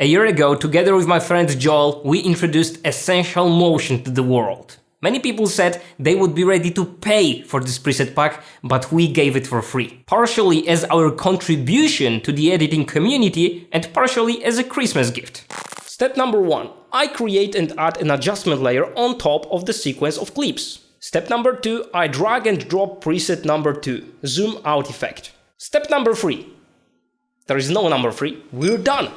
A year ago, together with my friend Joel, we introduced Essential Motion to the world. Many people said they would be ready to pay for this preset pack, but we gave it for free. Partially as our contribution to the editing community and partially as a Christmas gift. Step number 1. I create and add an adjustment layer on top of the sequence of clips. Step number 2. I drag and drop preset number 2, zoom out effect. Step number 3. There is no number 3. We're done!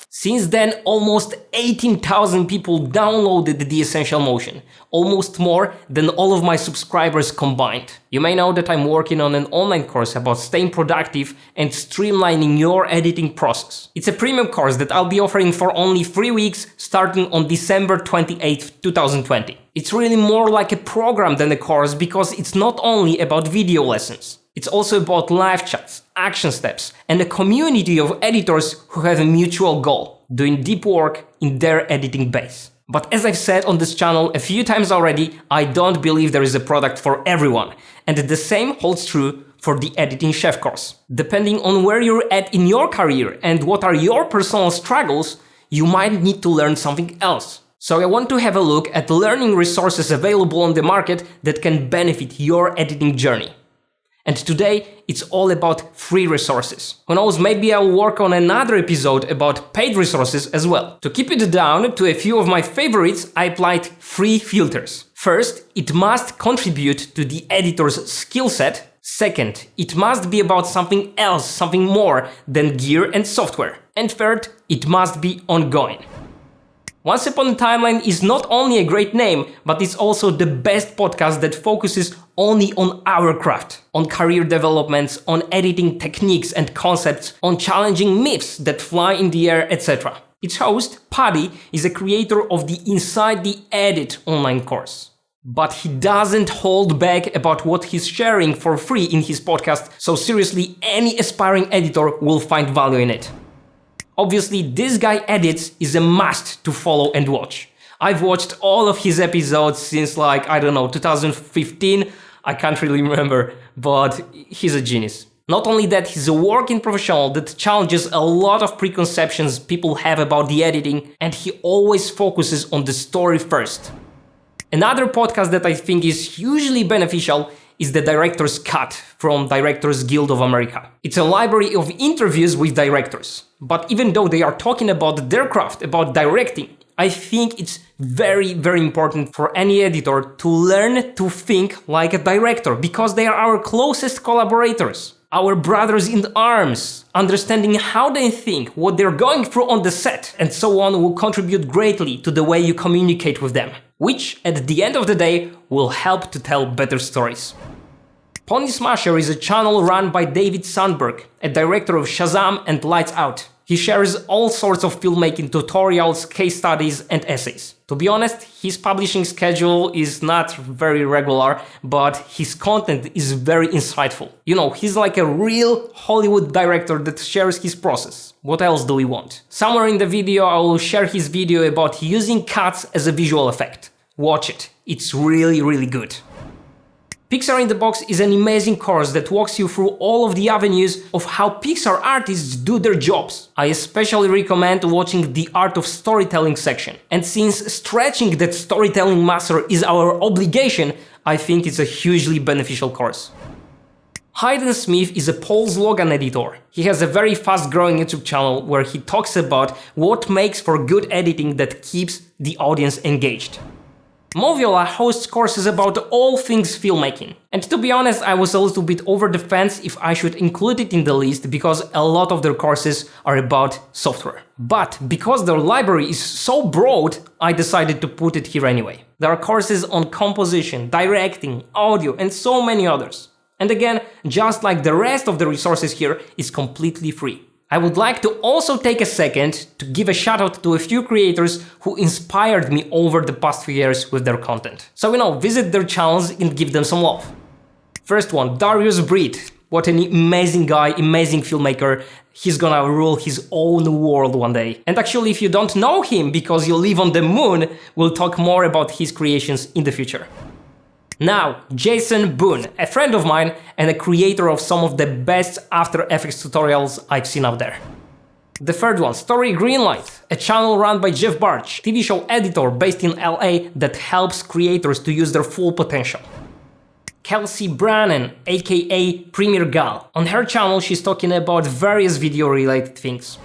Since then, almost 18,000 people downloaded the Essential Motion, almost more than all of my subscribers combined. You may know that I'm working on an online course about staying productive and streamlining your editing process. It's a premium course that I'll be offering for only 3 weeks starting on December 28th, 2020. It's really more like a program than a course because it's not only about video lessons. It's also about live chats, action steps, and a community of editors who have a mutual goal, doing deep work in their editing base. But as I've said on this channel a few times already, I don't believe there is a product for everyone, and the same holds true for the Editing Chef course. Depending on where you're at in your career and what are your personal struggles, you might need to learn something else. So I want to have a look at learning resources available on the market that can benefit your editing journey. And today, it's all about free resources. Who knows, maybe I'll work on another episode about paid resources as well. To keep it down to a few of my favorites, I applied free filters. First, it must contribute to the editor's skill set. Second, it must be about something else, something more than gear and software. And third, it must be ongoing. Once Upon a Timeline is not only a great name, but it's also the best podcast that focuses only on our craft, on career developments, on editing techniques and concepts, on challenging myths that fly in the air, etc. Its host, Paddy, is a creator of the Inside the Edit online course. But he doesn't hold back about what he's sharing for free in his podcast, so seriously, any aspiring editor will find value in it. Obviously, This Guy Edits is a must to follow and watch. I've watched all of his episodes since 2015, I can't really remember, but he's a genius. Not only that, he's a working professional that challenges a lot of preconceptions people have about the editing, and he always focuses on the story first. Another podcast that I think is hugely beneficial is the Director's Cut from Directors Guild of America. It's a library of interviews with directors. But even though they are talking about their craft, about directing, I think it's very, very important for any editor to learn to think like a director, because they are our closest collaborators, our brothers in arms. Understanding how they think, what they're going through on the set, and so on will contribute greatly to the way you communicate with them, which at the end of the day will help to tell better stories. Pony Smasher is a channel run by David Sandberg, a director of Shazam and Lights Out. He shares all sorts of filmmaking tutorials, case studies, and essays. To be honest, his publishing schedule is not very regular, but his content is very insightful. You know, he's like a real Hollywood director that shares his process. What else do we want? Somewhere in the video, I will share his video about using cuts as a visual effect. Watch it. It's really, really good. Pixar in the Box is an amazing course that walks you through all of the avenues of how Pixar artists do their jobs. I especially recommend watching the Art of Storytelling section. And since stretching that storytelling muscle is our obligation, I think it's a hugely beneficial course. Hayden Smith is a Paul's Logan editor. He has a very fast-growing YouTube channel where he talks about what makes for good editing that keeps the audience engaged. Moviola hosts courses about all things filmmaking. And to be honest, I was a little bit over the fence if I should include it in the list because a lot of their courses are about software. But because their library is so broad, I decided to put it here anyway. There are courses on composition, directing, audio, and so many others. And again, just like the rest of the resources here, it's completely free. I would like to also take a second to give a shout out to a few creators who inspired me over the past few years with their content. So, visit their channels and give them some love. First one, Darius Breed. What an amazing guy, amazing filmmaker. He's gonna rule his own world one day. And actually, if you don't know him because you live on the moon, we'll talk more about his creations in the future. Now, Jason Boone, a friend of mine and a creator of some of the best After Effects tutorials I've seen out there. The third one, Story Greenlight, a channel run by Jeff Barge, TV show editor based in LA that helps creators to use their full potential. Kelsey Brannan, aka Premier Gal. On her channel she's talking about various video related things.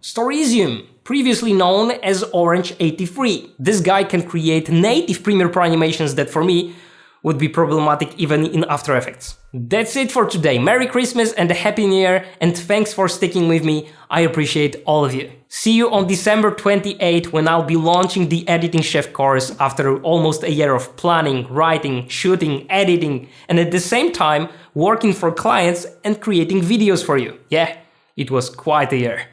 Storisium, previously known as Orange83. This guy can create native Premiere Pro animations that for me would be problematic even in After Effects. That's it for today. Merry Christmas and a Happy New Year, and thanks for sticking with me. I appreciate all of you. See you on December 28th when I'll be launching the Editing Chef course after almost a year of planning, writing, shooting, editing, and at the same time working for clients and creating videos for you. Yeah, it was quite a year.